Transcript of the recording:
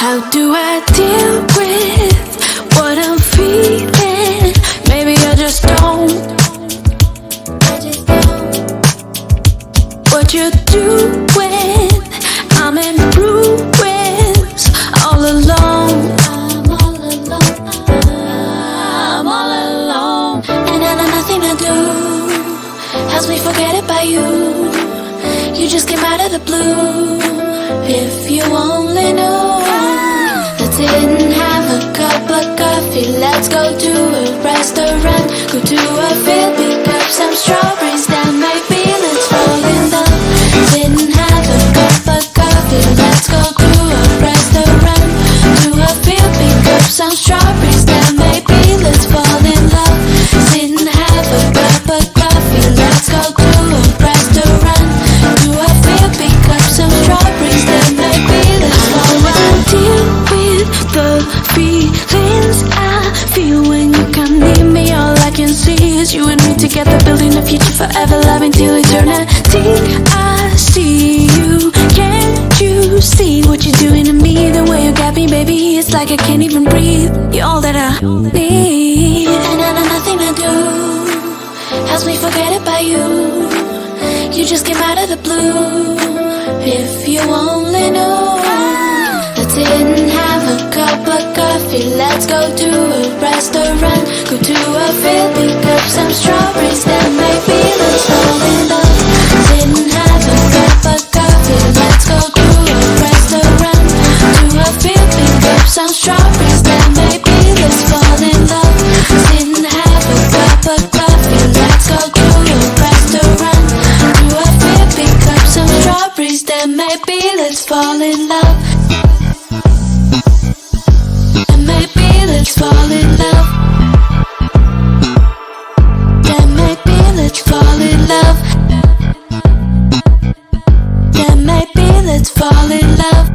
How do I deal with what I'm feeling? Maybe I just don't. What you're doing, I'm in ruins, all alone. I'm all alone, and I know nothing to do helps me forget about you. You just came out of the blue. If you only knew, let's sit and have a cup of coffee. Let's go to a restaurant, go to a field, pick up some strawberries, then maybe let's fall in love. Sit and have a cup of coffee. Let's go to a restaurant, to a field, pick up some strawberries, then maybe let's fall in love. Sit and have a cup of coffee. Let's go to a restaurant, to a field, pick up some strawberries, then maybe let's fall in love. Deal with the feelings I feel when you come near me. All I can see is you and me together, building a future forever, loving till eternity. I see you, can't you see what you're doing to me? The way you got me, baby, it's like I can't even breathe. You're all that I need, and I know nothing to do helps me forget about you. You just came out of the blue. If you only knew, let's sit and have a cup of coffee. Let's go to a restaurant, go to a field, pick up some strawberries, then maybe let's fall in love. Sit and have a cup of coffee. Let's go to a restaurant, to a field, pick up some strawberries, then maybe let's fall in love. Sit and have a cup of coffee. Let's go to a restaurant, to a field, pick up some strawberries, then maybe let's fall in love. And maybe let's fall in love. Then maybe let's fall in love. Then maybe let's fall in love.